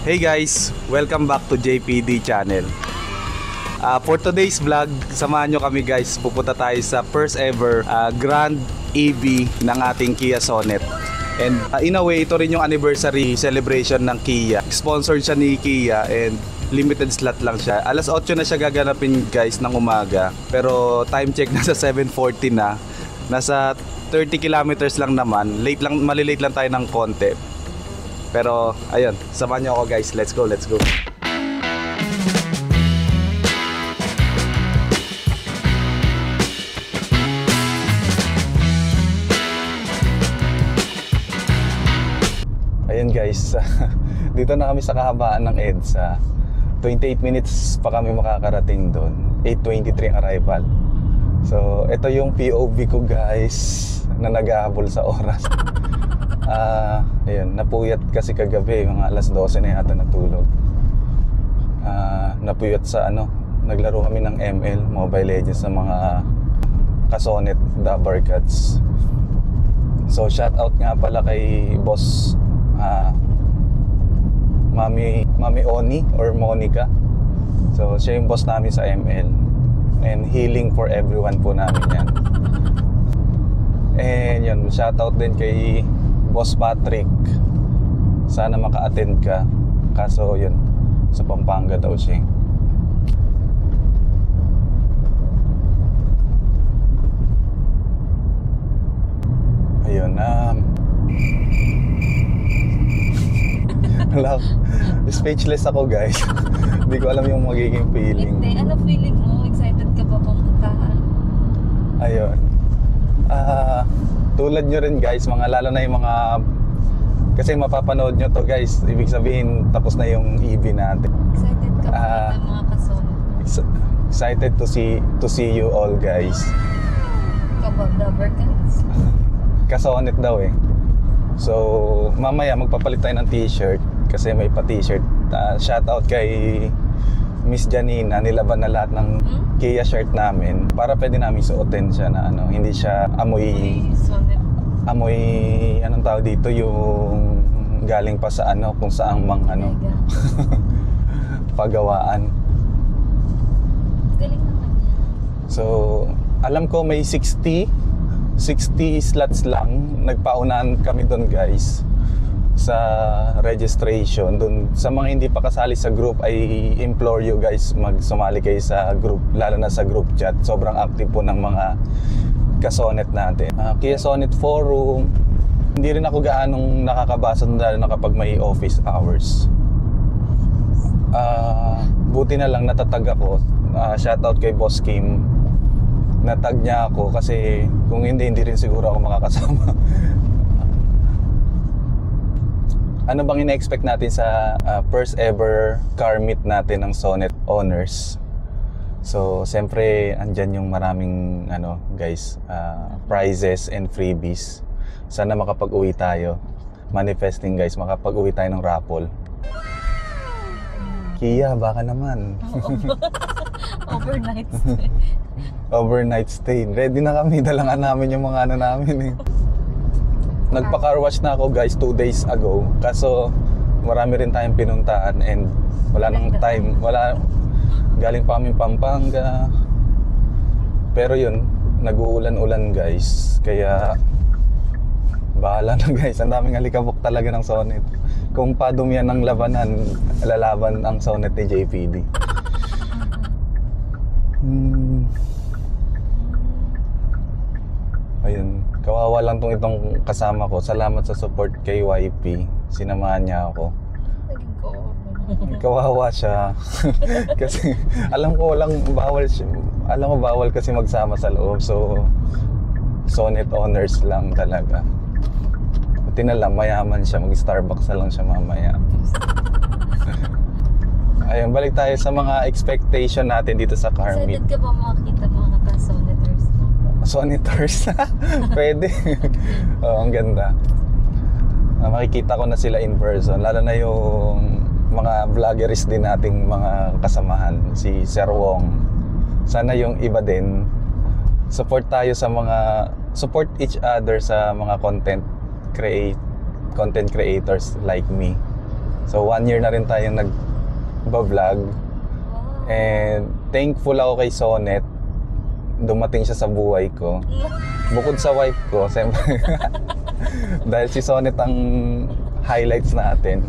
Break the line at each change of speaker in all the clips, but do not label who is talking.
Hey guys, welcome back to JPD channel. For today's vlog, samahan nyo kami guys. Pupunta tayo sa first ever Grand EV ng ating Kia Sonet. And in a way, ito rin yung anniversary celebration ng Kia. Sponsored siya ni Kia and limited slot lang siya. Alas 8 na siya gaganapin guys ng umaga. Pero time check nasa 7:40 na. Nasa 30 kilometers lang naman. Late lang, malilate lang tayo ng konti. Pero ayun, samahan niyo ako guys. Let's go, let's go. Ayun guys, dito na kami sa kahabaan ng EDSA. 28 minutes pa kami makakarating doon. 8:23 ang arrival. So, ito yung POV ko guys na naghahabol sa oras. Ayun, napuyat kasi kagabi, mga alas 12 na yata natulog. Napuyat sa naglaro kami ng ML, Mobile Legends sa mga kasonet, the Barcats. So, shout out nga pala kay boss Mami Oni or Monica. So, siya yung boss namin sa ML. And healing for everyone po namin yan. And yun, shout out din kay Boss Patrick. Sana maka-attend ka. Kaso yun, sa Pampanga daw siya. Ayun, speechless ako guys. Hindi ko alam yung magiging feeling.
Hindi, ano feeling mo? Excited ka ba pumuntahan?
Ayun. Tulad nyo rin guys, lalo na yung mga, kasi mapapanood nyo to guys, ibig sabihin tapos na yung EV natin.
Excited ka ba mga kason?
Excited to see you all guys.
Kabag the Barcats?
Kasonet daw eh. So mamaya magpapalit tayo ng t-shirt kasi may pa t-shirt. Shout out kay Miss Janina, nilaban na lahat ng Kia shirt namin para pwede namin suotin siya na hindi siya amoy anong tawag dito, yung galing pa sa kung saang pagawaan.
Galing naman niya.
So alam ko may 60 slots lang. Nagpaunahan kami doon guys sa registration. Doon sa mga hindi pa kasali sa group, I implore you guys magsumali kayo sa group, lalo na sa group chat. Sobrang active po ng mga kasonet natin. Kia Sonet Forum. Hindi rin ako gaanong nakakabasa lalo na kapag may office hours. Buti na lang natatag ako. Shoutout kay Boss Kim. Natag niya ako kasi kung hindi rin siguro ako makakasama. Ano bang ina-expect natin sa first ever car meet natin ng Sonet owners? So, siyempre andyan yung maraming guys, prizes and freebies. Sana makapag-uwi tayo. Manifesting guys, makapag-uwi tayo ng raffle. Kia, baka naman.
Overnight stay.
Overnight stay. Ready na kami, dalangan namin yung mga namin eh. Nagpa-car wash na ako guys 2 days ago. Kaso marami rin tayong pinuntahan and wala nang time. Galing pa kami Pampanga. Pero yun, nag-uulan-ulan guys. Kaya bahala na guys. Ang daming alikabok talaga ng Sonet. Kung padumihan ng labanan, lalaban ang Sonet ni JPD. Ayun, kawawa lang itong kasama ko. Salamat sa support kay YP. Sinamahan niya ako. Kawawa siya. Kasi alam ko bawal kasi magsama sa loob. So Sonet owners lang talaga. Buti na lang mayaman siya. Mag-Starbucks na lang siya mamaya. Ayun, balik tayo sa mga expectation natin dito sa car meet.
Excited ka ba makakita mga ka-Soneters?
Sonitors. Pwede. Ang ganda. Makikita ko na sila in person. Lalo na yung mga vloggeries din nating mga kasamahan. Si Sir Wong. Sana yung iba din. Support each other sa mga content creators like me. So 1 year na rin tayong nag-vlog.
Wow.
And thankful ako kay Sonet. Dumating siya sa buhay ko. Bukod sa wife ko, siyempre. Dahil si Sonet ang highlights natin.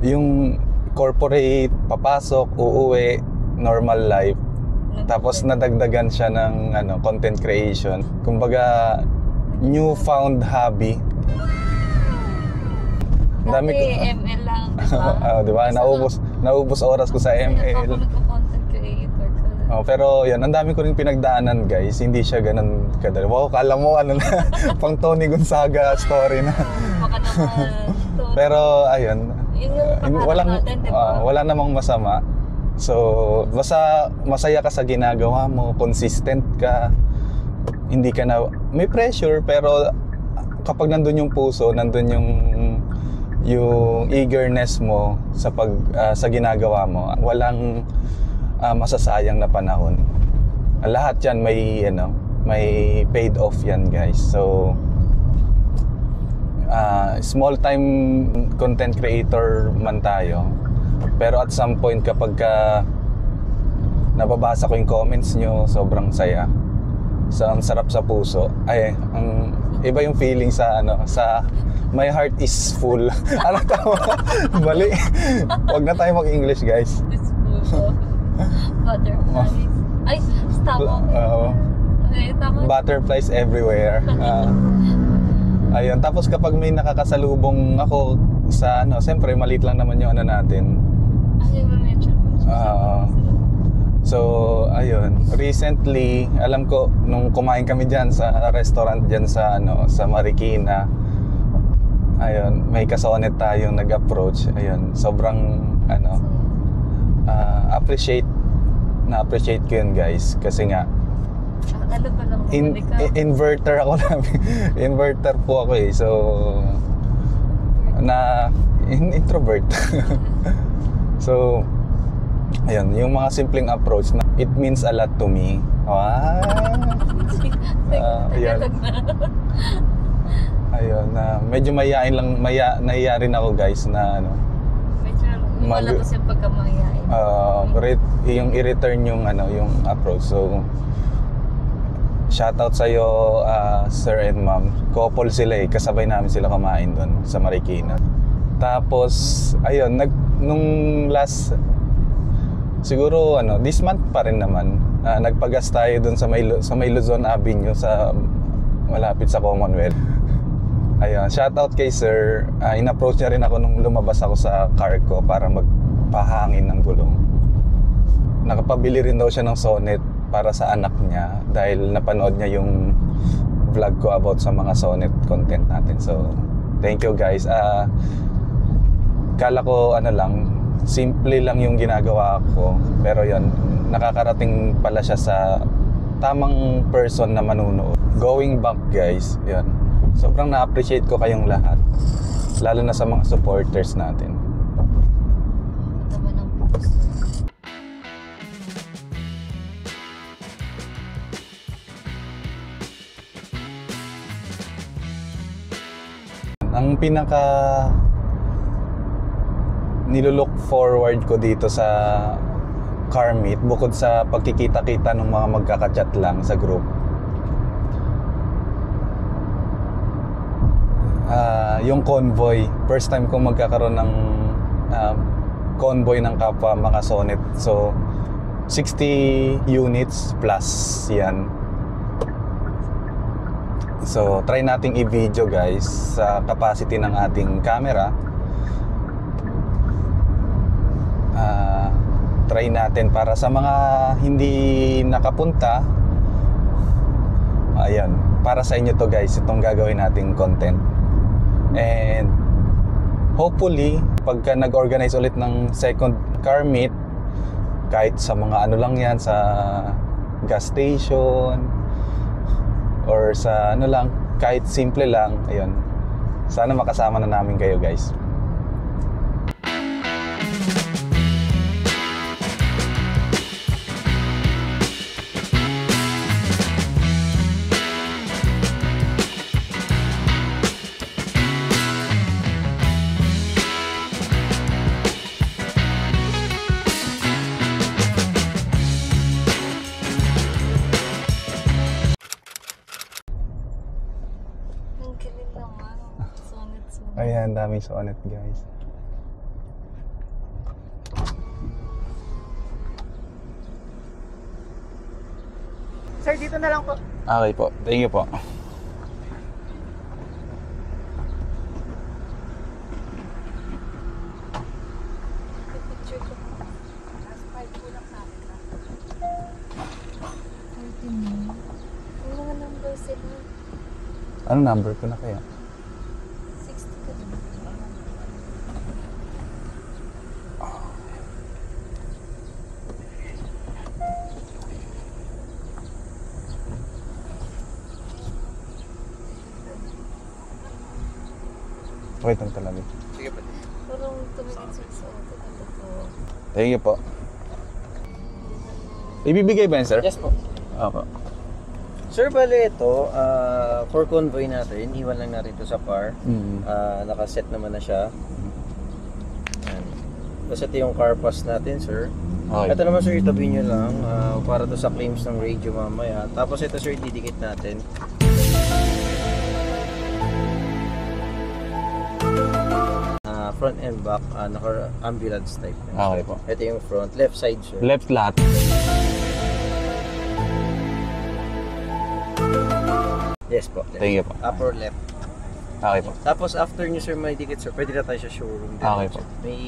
Yung corporate, papasok, uuwi, normal life. Tapos nadagdagan siya ng content creation. Kumbaga, newfound hobby.
Dati ML lang, di ba?
Di ba? Naubos oras ko sa ML.
Ako nagpo-content creator ka.
Pero yan, ang dami ko rin pinagdaanan guys. Hindi siya ganun kadali. Wow, kala mo na, pang Tony Gonzaga story na.
Baka naman.
Pero ayun,
Yun yung pangarap natin, di ba?
wala namang masama. So, basta masaya ka sa ginagawa mo, consistent ka, hindi ka na, may pressure, pero kapag nandun yung puso, nandun yung eagerness mo sa ginagawa mo, walang masasayang na panahon. Lahat yan may paid off yan guys. So, small time content creator man tayo, pero at some point kapag nababasa ko yung comments nyo, sobrang saya. So, ang sarap sa puso. Ay, iba yung feeling sa my heart is full. Ano tama? Bali. Huwag na tayo mag-English guys.
It's full of butterflies. Ay, tama. Ay, tama.
Butterflies everywhere. Ayun, tapos kapag may nakakasalubong ako sa siyempre maliit lang naman yung natin.
Ay, ma-mention mo.
So, ayun, recently, alam ko nung kumain kami diyan sa restaurant diyan sa Marikina. Ayun, may kasonet tayong nag-approach. Ayun, sobrang appreciate ko yun guys kasi nga
Ano pa lang
inverter ako namin. Inverter po ako so introvert. So ayun, yung mga simpleng approach na it means a lot to me. Ayun, medyo nahiya rin ako guys na
medyo malabas yung pagkamayain.
Yung i-return yung approach. So shoutout sa iyo sir and ma'am. Couple sila kasabay namin sila kumain doon sa Marikina. Tapos ayun, nung last siguro this month pa rin naman, nagpagas tayo doon sa may Luzon Avenue sa malapit sa Commonwealth. Ayun, shoutout kay sir. In-approach niya rin ako nung lumabas ako sa car ko para magpahangin ng gulong. Nakapabili rin daw siya ng Sonet para sa anak niya dahil napanood niya yung vlog ko about sa mga Sonet content natin. So, thank you guys. Kala ko lang, simple lang yung ginagawa ko, pero yon, nakakarating pala siya sa tamang person na manunood. Going back guys, yon, sobrang na-appreciate ko kayong lahat, lalo na sa mga supporters natin.
Naman ang puso.
Ang pinaka nilook forward ko dito sa car meet, bukod sa pagkikita-kita ng mga magkaka-chat lang sa group, yung convoy. First time kong magkakaroon ng convoy ng kapwa mga Sonet. So 60 units plus yan. So try nating i-video guys sa capacity ng ating camera. Try natin para sa mga hindi nakapunta. Ayan, para sa inyo to guys, itong gagawin nating content. And hopefully pagka nag-organize ulit ng second car meet, kahit sa mga lang yan, sa gas station or sa lang, kahit simple lang, ayun, sana makasama na namin kayo guys. ang daming sonnet guys.
Sir, dito na lang po.
Okay po, thank you po.
Picture ko.
Last 5 po lang sa akin na.
39. Yung mga number sila.
Ano number ko na kaya?
60 ka din.
Wait lang talaga.
Sige po.
Parang tumingin sa suot. Ito po.
Thank you po. Ibibigay ba yan, sir?
Yes po.
Opo.
Sir, bale ito, for convoy natin, iwan lang natin ito sa car. Nakaset naman na siya. Yan. Tapos ito yung car pass natin, sir.
Okay.
Ito naman, sir, itabi nyo lang para to sa claims ng radio mamaya. Tapos ito, sir, didikit natin. Front and back, naka-ambulance type.
Okay po.
Ito yung front, left side, sir.
Left lahat.
Yes po. Left.
Thank you po.
Upper left.
Okay po.
Tapos after nyo, sir, may dikit, sir, pwede na tayo sa showroom din.
Okay po.
May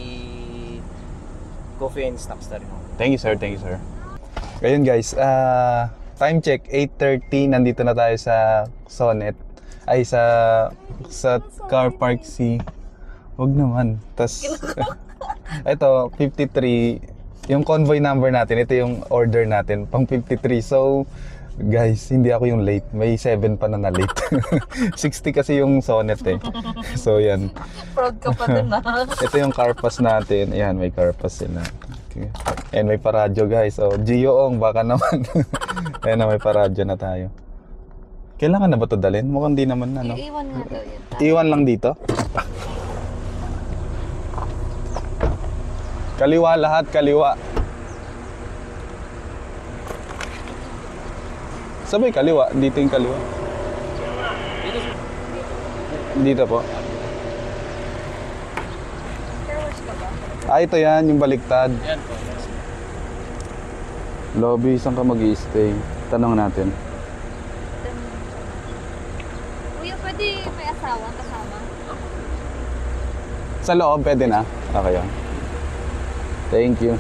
coffee and snacks na rin.
Thank you, sir. Thank you, sir. Ayun guys, time check 8:30, nandito na tayo sa Sonnet. Ay sa car park C. Wag naman. Tas ito 53 yung convoy number natin. Ito yung order natin pang 53. So guys, hindi ako yung late. May 7 pa na late. 60 kasi yung Sonnet eh. So yan.
Proud ka pa dun ah.
Ito yung car pass natin. Ayan, may car pass sila. Okay. And may paradyo guys. So, Gio-ong, baka naman. Ayan na, may paradyo na tayo. Kailangan na ba ito dalhin? Mukhang di naman na, no?
Iiwan nga daw yun.
Iwan lang dito. Kaliwa lahat, kaliwa. Sabay kaliwa, dito yung kaliwa. Dito po.
Car wash ka ba?
Ah, ito yan, yung baliktad.
Yan po.
Lobby, saan ka mag-i-stay? Tanong natin.
Kuya, pwede may asawa kasama?
Sa loob, pwede na? Okay yan. Thank you.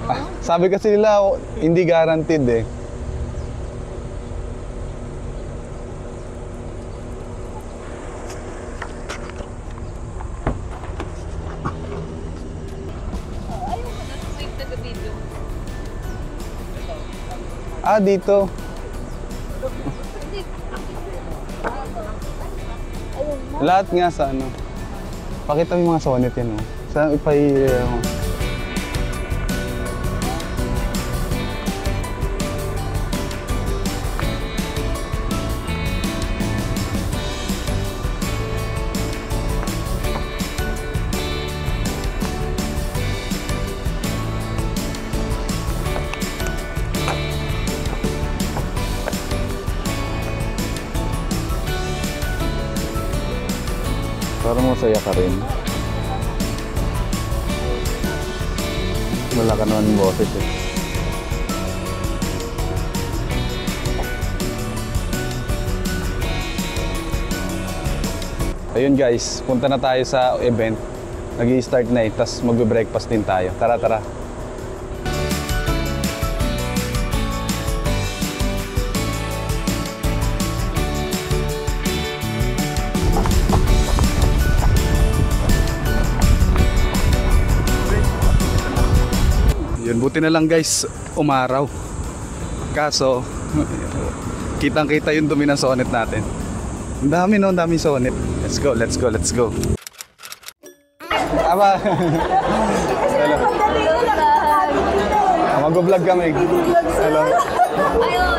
Ah, sabi kasi nila, hindi guaranteed eh.
Ayaw mo na, may taga-video.
Ah, dito.
Hindi. Ayun na.
Lahat nga sa ano. Pakita mo yung mga sonnet yan, oh. Sa ipay... Parang masaya ka rin. Wala ka naman boses eh. Ayun guys, punta na tayo sa event. Nag-i-start na eh, tas magbe-breakfast din tayo. Tara, tara. Yun, buti na lang guys, umaraw. Kaso, kitang-kita yung dumi ng sonnet natin. Ang dami no, ang daming sonnet. Let's go, let's go, let's go. Aba. Hello. Mag-vlog kami. Hello.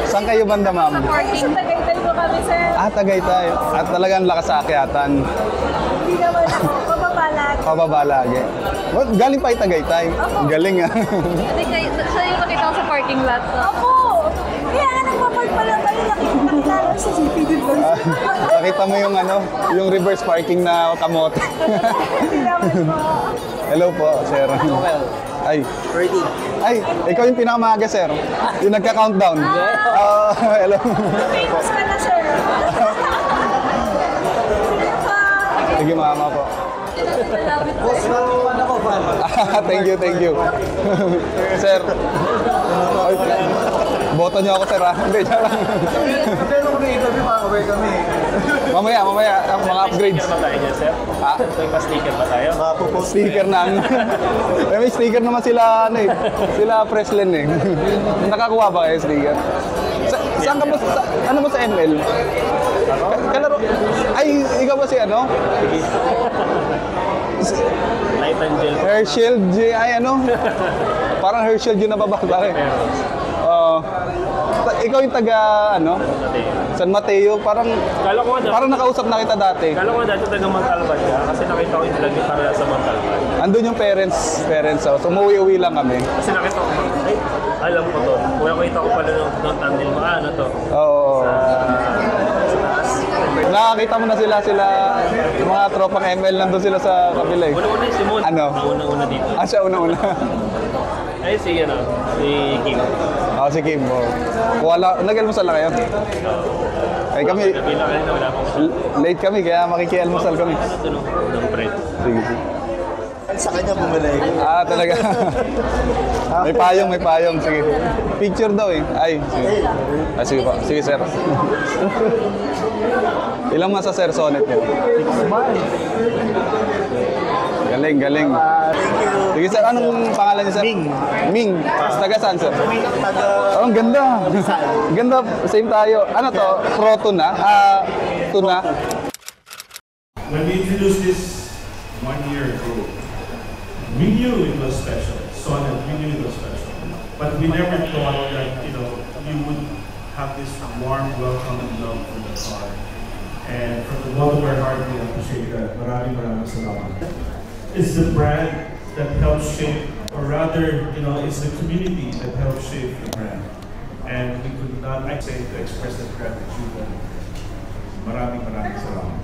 Saan kayo banda, ma'am?
Parking.
Tagaytay po kami, sir.
Ah, Tagaytay. At talagang lakas sa akyatan.
Hindi naman ako. Pababalag.
Pababa lagi. What? Galing pa yung Tagaytay. Galing ah.
Hindi kayo, siya yung nakita ko sa parking lot. So.
Ako! Kaya nga nagpapark pala kayo. Nakikita Sa CPD vlog.
Nakita mo yung ano, yung reverse parking na kamote.
Hindi naman po.
Hello po, sir. Ay,
Ready?
ay, ikaw yung pinakamaga, sir. Yung nagka-countdown. Hello.
Famous ka na, sir. Sige pa.
Sige, mama po.
Boss, ano ko ba?
Thank you. Sir. Ay, boto niyo ako, sir, ha? Hindi, siya lang.
Pero kung interview, makakaway kami.
Mamaya, ang mga upgrades.
Sticker ba tayo dyan, sir?
Ha?
May pa-sticker ba tayo?
Mapopost.
Sticker na. May sticker naman sila, ano eh. Sila Preslen eh. Nakakuha ba kayo sticker? Saan ka ba? Ano mo sa ML? Kalaro? Ay, ikaw ba si ano?
Light and gel.
Hair shield, ay ano? Parang hair shield yung nababasa eh. Ikaw yung taga, ano? San Mateo, parang
Kala ko nga
nakausap na kita dati.
dati taga Montalban ka kasi nakita ko yung vlog niyo para sa Montalban.
Andun yung parents, so umuwi-uwi lang kami.
Kasi nakita ko, ay, alam ko to. Kung nakita ko pala nung tunnel mo, ano to?
Oo.
Sa taas.
Nakakita mo na sila, yung mga tropang ML nandun sila sa kabila eh.
Una-una yung Simon.
Ano?
Una-una dito.
Siya una-una.
Ay, si Kim.
Si Kim. Nag-almusal na kayo? Ay kami,
Gabi na kayo na wala akong
late kami, kaya makikialmusal kami.
ano to ng bread.
Sige.
Sa kanya bumalik.
Talaga. may payong. Sige. Picture daw eh. Ay, sige. Sige pa. Sige, sir. Ilang masa sir sonnet niyo? Galing.
Thank you.
Sige sir, anong pangalan niyo sir? Ming. Taga saan sir?
Taga...
Ang ganda. Ganda, same tayo. Ano to? Pro tuna? Tuna?
When we introduced this 1 year ago, we knew it was special. Sonnet, we knew it was special. But we never thought that, you would have this warm welcome and love from the car. And from the bottom of our heart, we appreciate that. Maraming salamat. It's the brand that helps shape, or rather, it's the community that helps shape the brand. And we could not say to express that gratitude. Maraming salamat.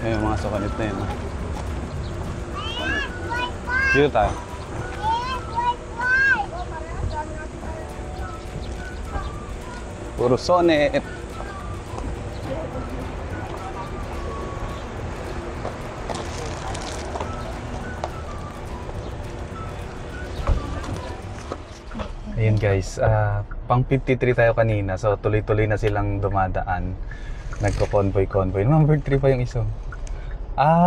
Ayun, mga sukanit na yun. Dito tayo. Puro sonnet. Ayun guys, pang 53 tayo kanina, so tuloy-tuloy na silang dumadaan. Nagko-convoy. Number 3 pa yung iso.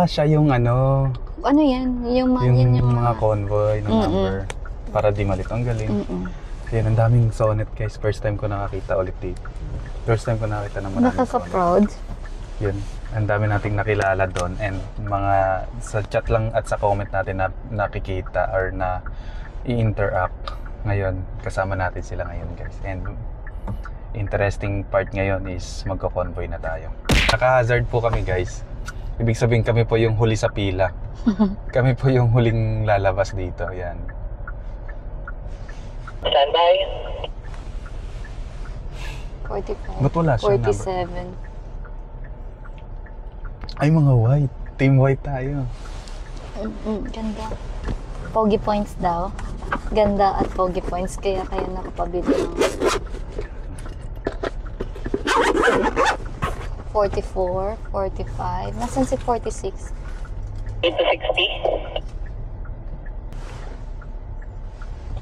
Siya yung ano,
Ano yan? Yung
mga convoy ng number. Para di malito. Ang galing. Yan, ang daming sonnet guys. First time ko nakakita ulit dito. First time ko nakakita ng maraming sonnet.
Nakaka-proud.
Yun. Ang dami nating nakilala doon. And mga sa chat lang at sa comment natin na nakikita or na i-interact. Ngayon, kasama natin sila ngayon guys. And interesting part ngayon is magko-convoy na tayo. Naka-hazard po kami guys. Ibig sabihin kami po yung huli sa pila. Kami po yung huling lalabas dito. Yan.
Standby.
45.
Ba't wala siya
47.
Ay, mga white. Team white tayo.
Ganda. Pogi points daw. Ganda at pogi points. Kaya nakapabili ng 44, 45. Nasaan si 46?
8 to 60.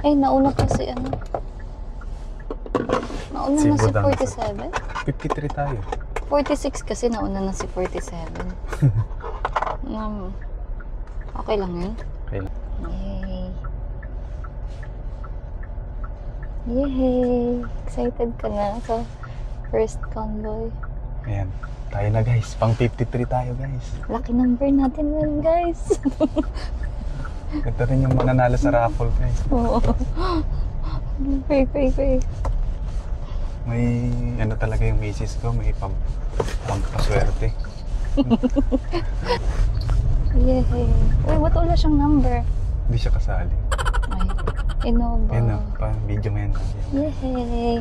Ay, nauna kasi ano. Nauna
Si
na si
Budang.
47?
53 tayo.
46 kasi nauna na si 47. Okay lang yun.
Okay lang.
Yay! Excited ka na sa first convoy.
Ayan. Tayo na guys. Pang 53 tayo guys.
Lucky number natin yun, guys.
Ito rin yung mananalo sa raffle guys.
Oo. Fake.
May ano talaga yung misis ko, may pangkaswerte.
Yay. Uy, ba't wala siyang number?
Hindi siya kasali.
Ay, Innova.
Yan na, video mo yan.
Yay.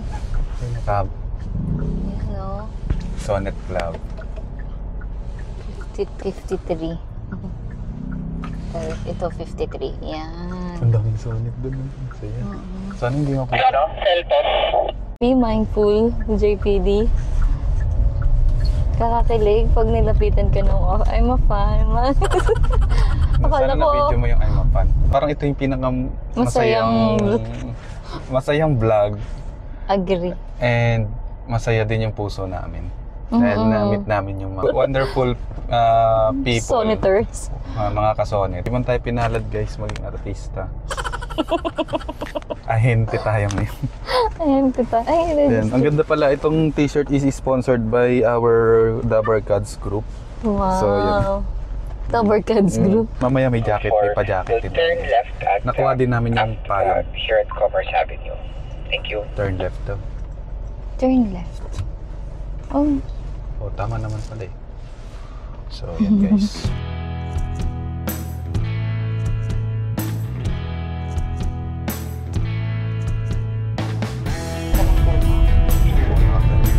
Yan na,
Yan o.
Sonnet Club.
53. Ito 53. Yan.
Ang daming sonnet doon. Saya. Sana hindi mapapit.
Be mindful, JPD. Kakakilig pag nilapitan ka nung off. I'm a fan, man. Akala
Sana
ko,
na-video mo yung I'm a fan. Parang ito yung masayang vlog.
agree.
And masaya din yung puso namin. Dahil na-meet namin yung mga wonderful people.
Sonitors.
Mga kasonet. Di man tayo pinalad guys maging artista. Ahente tayo ngayon.
Ayan, kita. Ay,
Yan. Ang ganda pala, itong t-shirt is sponsored by our Dabber Cats group.
wow.
So, yun.
Tower Kids Group.
Mamaya may jacket, may pa-jacket din.
Turn left at
Nakuha din namin yung payong.
here at Commerce Avenue. Thank you.
Turn left daw.
Turn left. Oh,
O, tama naman pala eh. So, yan guys.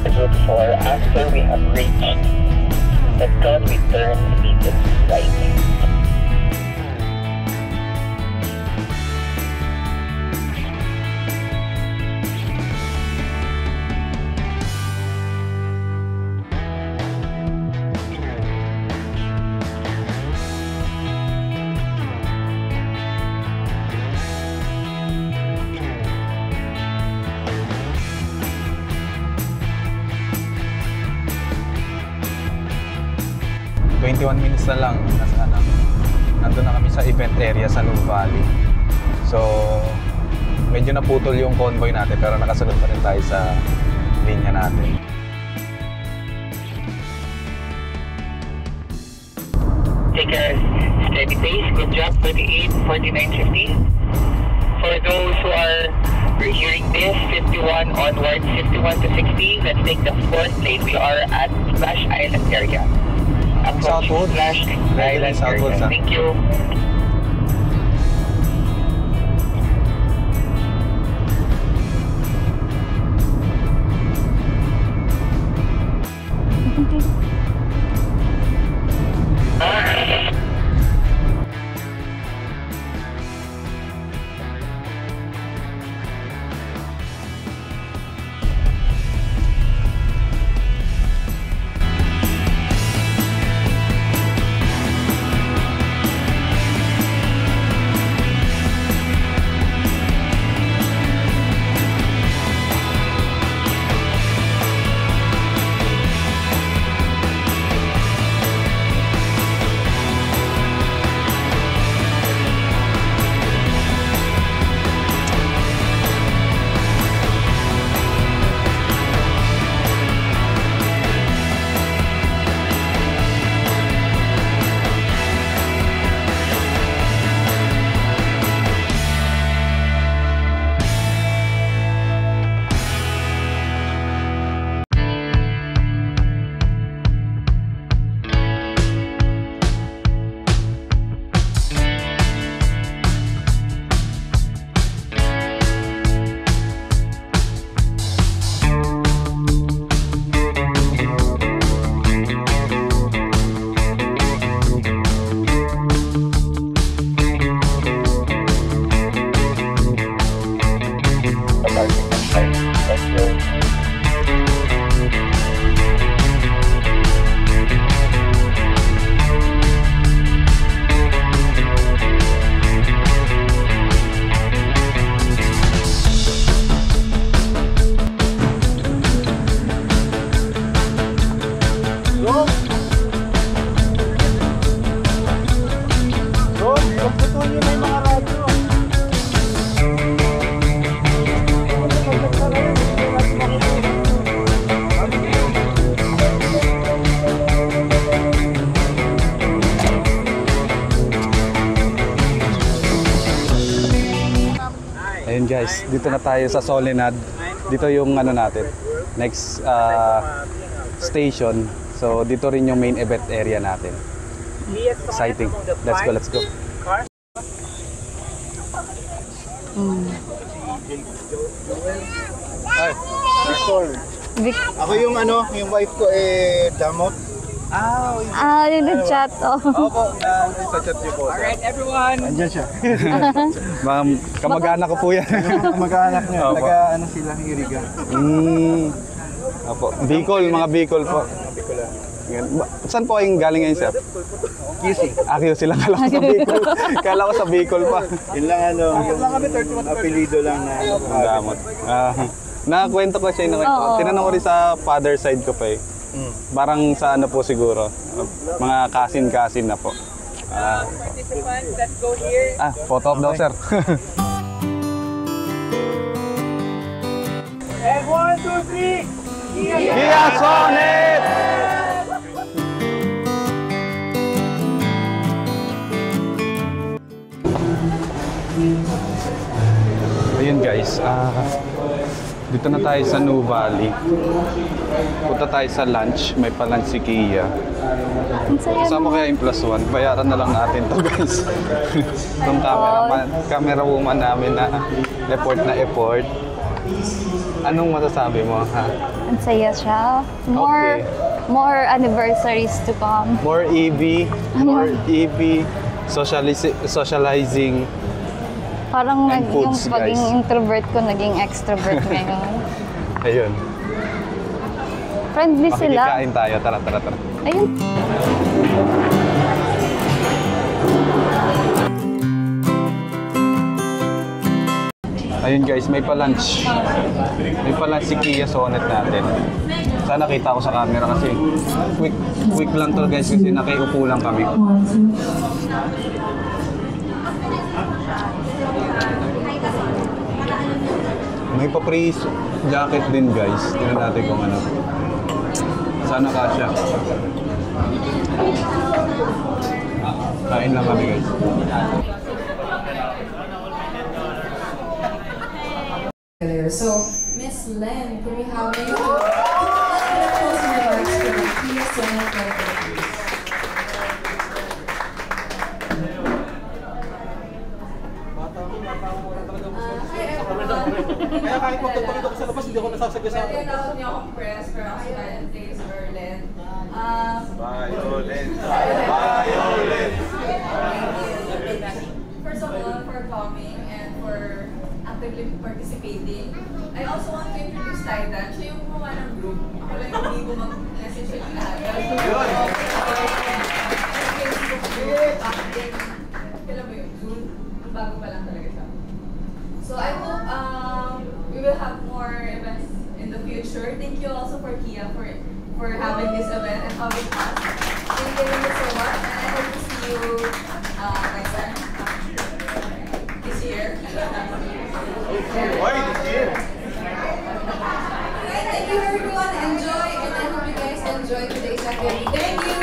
Scheduled for after we have reached the turn, we turn immediately right.
Minutes na lang, nandun na kami sa event area sa Noon Valley. So, medyo naputol yung convoy natin pero nakasunod pa rin tayo sa linya natin.
Take a steady pace. Good job. 38, 49, 50. For those who are hearing this, 51 onwards, 51 to 60. Let's take the fourth lane. We are at Splash Island area.
Southwood.
Splash Island
Southwood,
area. Thank you.
guys, dito na tayo sa Soledad. Dito yung ano natin, next station. So dito rin yung main event area natin. Exciting. Let's go, let's go.
Ay,
Vic.
ako yung yung wife ko damot.
Yung nag-chat. Oh.
Opo, sa chat niyo po. Alright, everyone. Andiyan siya.
Mga kamag-anak ko po yan.
Mag-anak niya.
Opo.
Taga sila, Iriga.
Opo. Bicol, mga Bicol po. Saan po kayong galing ngayon, sir?
QC.
QC lang. Kala ko sa Bicol. Kala ko sa Bicol pa.
Yun lang yung apelido lang na
Ang damot. Nakakwento ko siya yung
Oo.
tinanong ko rin sa father side ko pa eh. Parang sa ano po siguro, mga kasin-kasin na po. Photo op daw, sir.
And 1, 2, 3!
Kia Sonet! Ayun guys, dito na tayo sa New Valley. Punta tayo sa lunch, may pa-lunch si Kia.
Ang saya
Kasama
mo.
kaya yung +1, bayaran na lang natin to guys. Itong camera woman namin na effort. Anong masasabi mo, ha?
Ang saya siya. More anniversaries to come.
More EV, socializing.
Parang
And
yung
foods,
pagiging
guys.
introvert ko, naging extrovert ngayon.
Ayun.
Friendly sila.
Makikikain tayo. Tara.
Ayun.
Ayun guys, may pa-lunch. May pa-lunch si Kia Sonet natin. Sana kita ko sa camera kasi quick lang to guys kasi nakiupo lang kami. May pa-free jacket din guys. Tingnan natin kung ano. Sana kasya. Kain lang kami guys.
So, Miss Len, can we have you? Closing remarks for the Kia Sonet Company, please. Hi everyone.
Kaya kahit magpapagod ako sa labas, hindi ako nasasagasaan.
Pwede na ako niyo akong press for ang Valentine's or Len.
Violent.
First of all, for coming and for actively participating. I also want to introduce Titan. Siya yung gumawa ng group. Ako lang yung hindi ko mag-message siya ng lahat. Facebook group, acting. Kailan mo yun? June? Bago pa lang talaga siya. So I hope we will have more events in the future. Thank you also for Kia for having this event and having us. Thank you so much, and I hope to see you next time this year.
Why this year?
Thank you everyone. Enjoy, and I hope you guys enjoy today's activity. Thank you.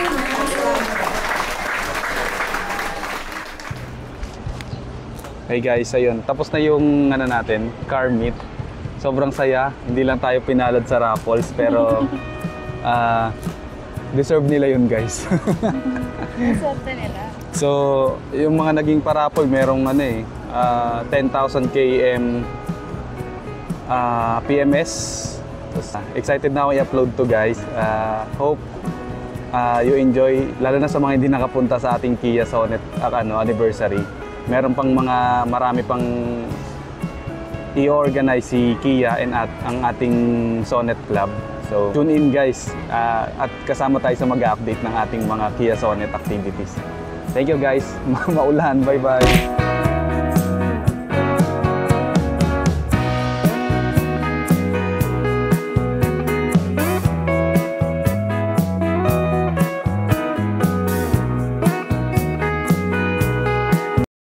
Hey guys, ayun. Tapos na yung ano natin, car meet. Sobrang saya. Hindi lang tayo pinalad sa raffles pero deserve nila yun guys.
Swerte nila.
So, yung mga naging paraffle, merong 10,000 km PMS. Excited na ako i-upload to guys. Hope you enjoy, lalo na sa mga hindi nakapunta sa ating Kia Sonet anniversary. Meron pang marami pang i-organize si Kia and ang ating Sonet Club. So, tune in guys at kasama tayo sa mag-update ng ating mga Kia Sonet activities. Thank you guys. Maulan. Bye-bye.